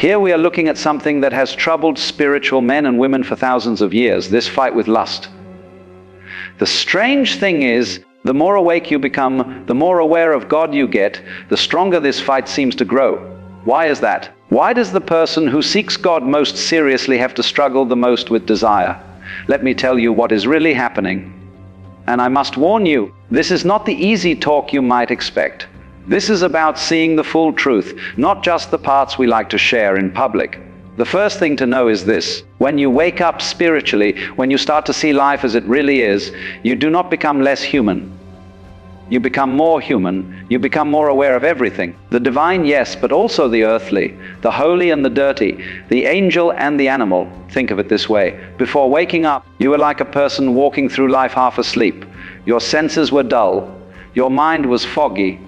Here we are looking at something that has troubled spiritual men and women for thousands of years, this fight with lust. The strange thing is, the more awake you become, the more aware of God you get, the stronger this fight seems to grow. Why is that? Why does the person who seeks God most seriously have to struggle the most with desire? Let me tell you what is really happening. And I must warn you, this is not the easy talk you might expect. This is about seeing the full truth, not just the parts we like to share in public. The first thing to know is this: when you wake up spiritually, when you start to see life as it really is, you do not become less human. You become more human. You become more aware of everything. The divine, yes, but also the earthly, the holy and the dirty, the angel and the animal. Think of it this way. Before waking up, you were like a person walking through life half asleep. Your senses were dull. Your mind was foggy.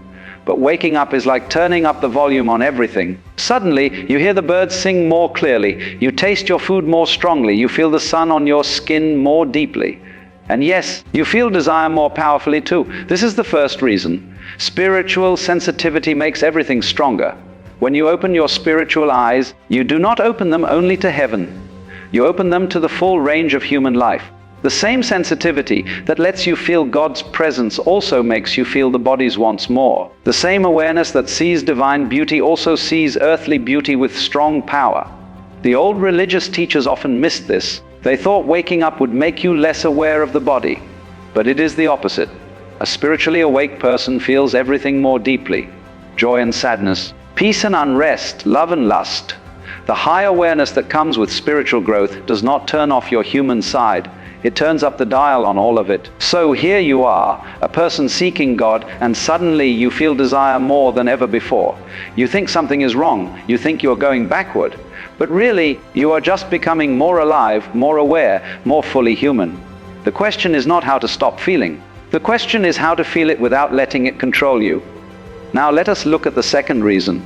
But waking up is like turning up the volume on everything. Suddenly, you hear the birds sing more clearly. You taste your food more strongly. You feel the sun on your skin more deeply. And yes, you feel desire more powerfully too. This is the first reason. Spiritual sensitivity makes everything stronger. When you open your spiritual eyes, you do not open them only to heaven. You open them to the full range of human life. The same sensitivity that lets you feel God's presence also makes you feel the body's wants more. The same awareness that sees divine beauty also sees earthly beauty with strong power. The old religious teachers often missed this. They thought waking up would make you less aware of the body. But it is the opposite. A spiritually awake person feels everything more deeply. Joy and sadness, peace and unrest, love and lust. The high awareness that comes with spiritual growth does not turn off your human side. It turns up the dial on all of it. So here you are, a person seeking God, and suddenly you feel desire more than ever before. You think something is wrong. You think you are going backward. But really, you are just becoming more alive, more aware, more fully human. The question is not how to stop feeling. The question is how to feel it without letting it control you. Now let us look at the second reason.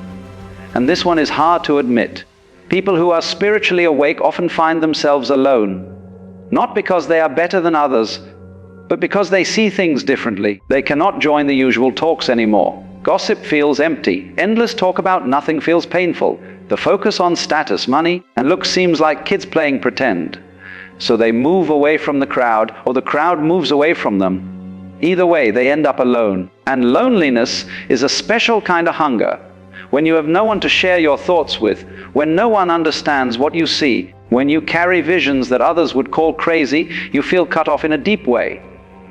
And this one is hard to admit. People who are spiritually awake often find themselves alone. Not because they are better than others, but because they see things differently. They cannot join the usual talks anymore. Gossip feels empty. Endless talk about nothing feels painful. The focus on status, money, and looks seems like kids playing pretend. So they move away from the crowd, or the crowd moves away from them. Either way, they end up alone. And loneliness is a special kind of hunger. When you have no one to share your thoughts with, when no one understands what you see, when you carry visions that others would call crazy, you feel cut off in a deep way.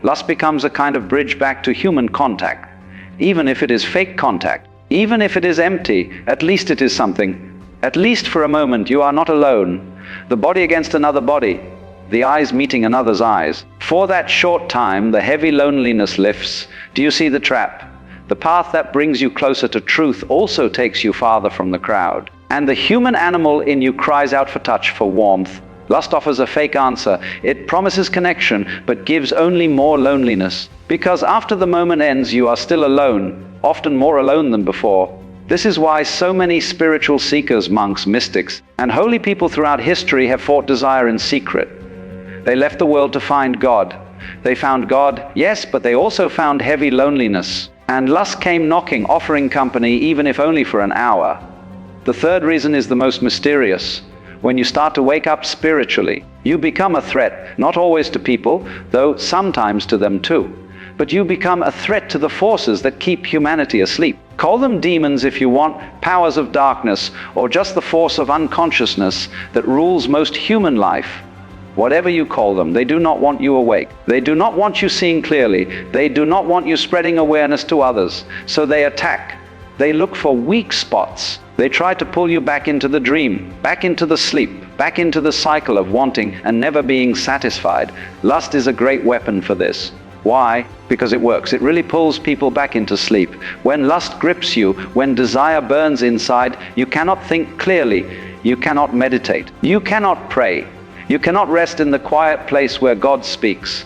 Lust becomes a kind of bridge back to human contact. Even if it is fake contact, even if it is empty, at least it is something. At least for a moment you are not alone. The body against another body, the eyes meeting another's eyes. For that short time, the heavy loneliness lifts. Do you see the trap? The path that brings you closer to truth also takes you farther from the crowd. And the human animal in you cries out for touch, for warmth. Lust offers a fake answer. It promises connection, but gives only more loneliness. Because after the moment ends, you are still alone, often more alone than before. This is why so many spiritual seekers, monks, mystics, and holy people throughout history have fought desire in secret. They left the world to find God. They found God, yes, but they also found heavy loneliness. And lust came knocking, offering company, even if only for an hour. The third reason is the most mysterious. When you start to wake up spiritually, you become a threat, not always to people, though sometimes to them too. But you become a threat to the forces that keep humanity asleep. Call them demons if you want, powers of darkness, or just the force of unconsciousness that rules most human life. Whatever you call them, they do not want you awake. They do not want you seeing clearly. They do not want you spreading awareness to others. So they attack. They look for weak spots. They try to pull you back into the dream, back into the sleep, back into the cycle of wanting and never being satisfied. Lust is a great weapon for this. Why? Because it works. It really pulls people back into sleep. When lust grips you, when desire burns inside, you cannot think clearly. You cannot meditate. You cannot pray. You cannot rest in the quiet place where God speaks.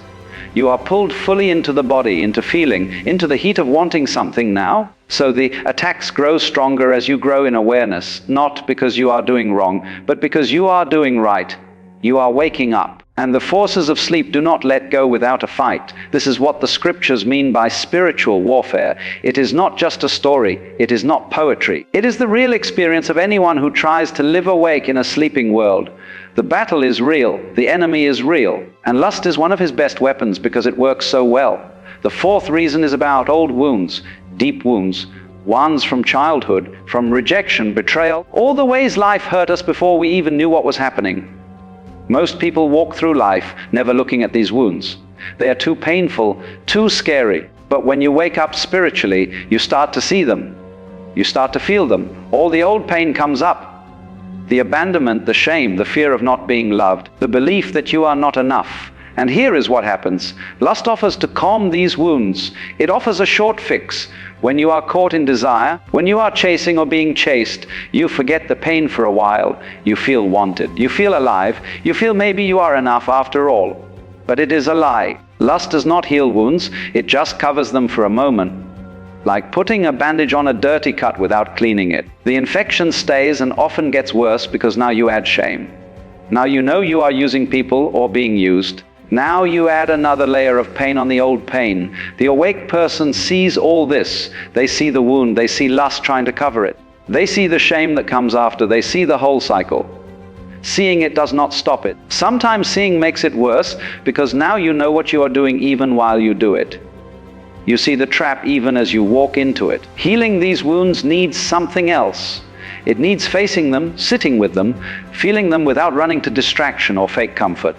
You are pulled fully into the body, into feeling, into the heat of wanting something now. So the attacks grow stronger as you grow in awareness, not because you are doing wrong, but because you are doing right. You are waking up. And the forces of sleep do not let go without a fight. This is what the scriptures mean by spiritual warfare. It is not just a story. It is not poetry. It is the real experience of anyone who tries to live awake in a sleeping world. The battle is real. The enemy is real. And lust is one of his best weapons because it works so well. The fourth reason is about old wounds, deep wounds, ones from childhood, from rejection, betrayal, all the ways life hurt us before we even knew what was happening. Most people walk through life never looking at these wounds. They are too painful, too scary. But when you wake up spiritually, you start to see them. You start to feel them. All the old pain comes up. The abandonment, the shame, the fear of not being loved, the belief that you are not enough. And here is what happens. Lust offers to calm these wounds. It offers a short fix. When you are caught in desire, when you are chasing or being chased, you forget the pain for a while. You feel wanted. You feel alive. You feel maybe you are enough after all. But it is a lie. Lust does not heal wounds. It just covers them for a moment. Like putting a bandage on a dirty cut without cleaning it. The infection stays and often gets worse because now you add shame. Now you know you are using people or being used. Now you add another layer of pain on the old pain. The awake person sees all this. They see the wound. They see lust trying to cover it. They see the shame that comes after. They see the whole cycle. Seeing it does not stop it. Sometimes seeing makes it worse because now you know what you are doing even while you do it. You see the trap even as you walk into it. Healing these wounds needs something else. It needs facing them, sitting with them, feeling them without running to distraction or fake comfort.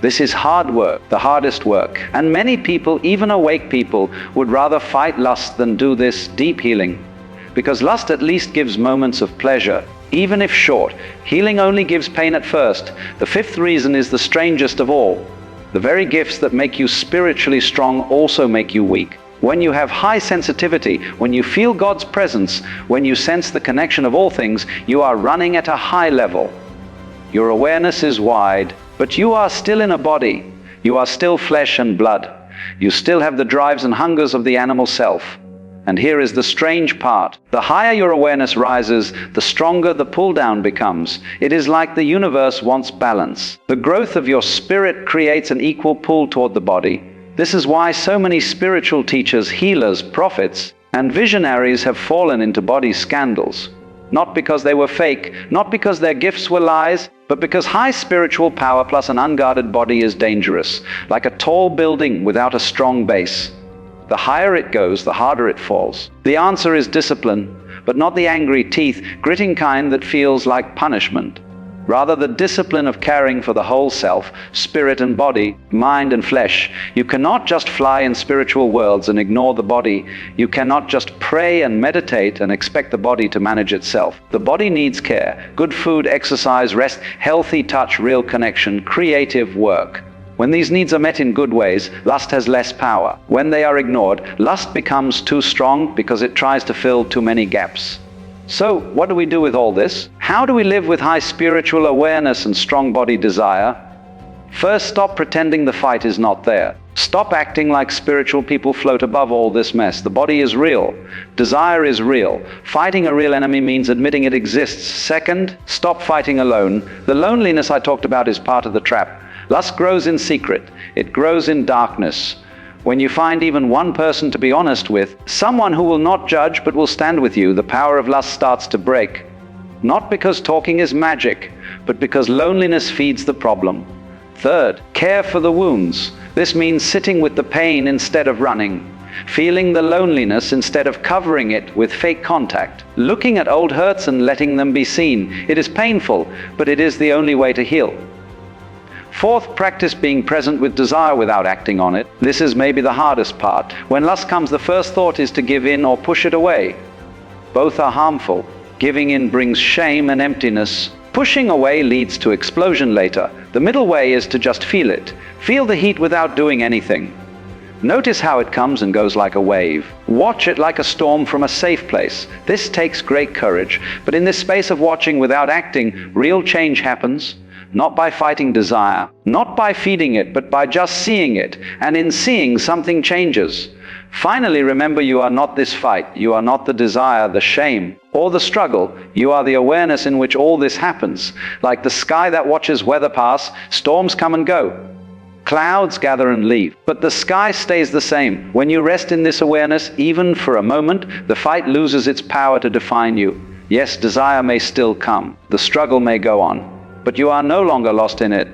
This is hard work, the hardest work. And many people, even awake people, would rather fight lust than do this deep healing. Because lust at least gives moments of pleasure, even if short. Healing only gives pain at first. The fifth reason is the strangest of all. The very gifts that make you spiritually strong also make you weak. When you have high sensitivity, when you feel God's presence, when you sense the connection of all things, you are running at a high level. Your awareness is wide, but you are still in a body. You are still flesh and blood. You still have the drives and hungers of the animal self. And here is the strange part. The higher your awareness rises, the stronger the pull down becomes. It is like the universe wants balance. The growth of your spirit creates an equal pull toward the body. This is why so many spiritual teachers, healers, prophets, and visionaries have fallen into body scandals. Not because they were fake, not because their gifts were lies, but because high spiritual power plus an unguarded body is dangerous, like a tall building without a strong base. The higher it goes, the harder it falls. The answer is discipline, but not the angry teeth, gritting kind that feels like punishment. Rather, the discipline of caring for the whole self, spirit and body, mind and flesh. You cannot just fly in spiritual worlds and ignore the body. You cannot just pray and meditate and expect the body to manage itself. The body needs care, good food, exercise, rest, healthy touch, real connection, creative work. When these needs are met in good ways, lust has less power. When they are ignored, lust becomes too strong because it tries to fill too many gaps. So, what do we do with all this? How do we live with high spiritual awareness and strong body desire? First, stop pretending the fight is not there. Stop acting like spiritual people float above all this mess. The body is real. Desire is real. Fighting a real enemy means admitting it exists. Second, stop fighting alone. The loneliness I talked about is part of the trap. Lust grows in secret. It grows in darkness. When you find even one person to be honest with, someone who will not judge but will stand with you, the power of lust starts to break. Not because talking is magic, but because loneliness feeds the problem. Third, care for the wounds. This means sitting with the pain instead of running, feeling the loneliness instead of covering it with fake contact, looking at old hurts and letting them be seen. It is painful, but it is the only way to heal. Fourth, practice being present with desire without acting on it. This is maybe the hardest part. When lust comes, the first thought is to give in or push it away. Both are harmful. Giving in brings shame and emptiness. Pushing away leads to explosion later. The middle way is to just feel it. Feel the heat without doing anything. Notice how it comes and goes like a wave. Watch it like a storm from a safe place. This takes great courage. But in this space of watching without acting, real change happens. not by fighting desire, not by feeding it, but by just seeing it, and in seeing, something changes. Finally, remember, you are not this fight. You are not the desire, the shame, or the struggle. You are the awareness in which all this happens. Like the sky that watches weather pass, storms come and go. Clouds gather and leave, but the sky stays the same. When you rest in this awareness, even for a moment, the fight loses its power to define you. Yes, desire may still come. The struggle may go on, but you are no longer lost in it.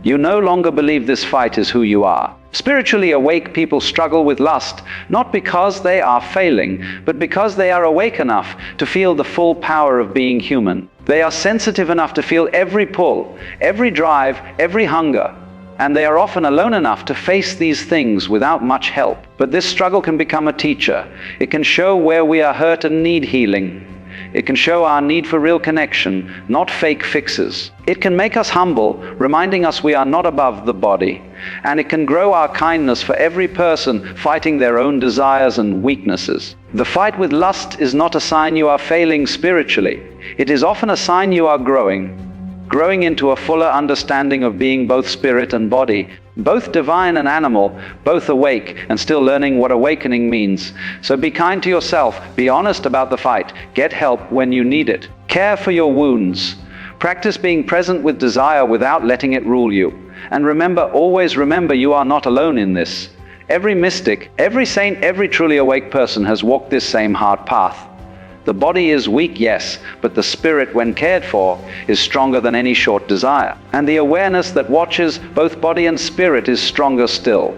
You no longer believe this fight is who you are. Spiritually awake people struggle with lust, not because they are failing, but because they are awake enough to feel the full power of being human. They are sensitive enough to feel every pull, every drive, every hunger. And they are often alone enough to face these things without much help. But this struggle can become a teacher. It can show where we are hurt and need healing. It can show our need for real connection, not fake fixes. It can make us humble, reminding us we are not above the body. And it can grow our kindness for every person fighting their own desires and weaknesses. The fight with lust is not a sign you are failing spiritually. It is often a sign you are growing into a fuller understanding of being both spirit and body, both divine and animal, both awake and still learning what awakening means. So be kind to yourself, be honest about the fight, get help when you need it. Care for your wounds. Practice being present with desire without letting it rule you. And remember, always remember, you are not alone in this. Every mystic, every saint, every truly awake person has walked this same hard path. The body is weak, yes, but the spirit, when cared for, is stronger than any short desire. And the awareness that watches both body and spirit is stronger still.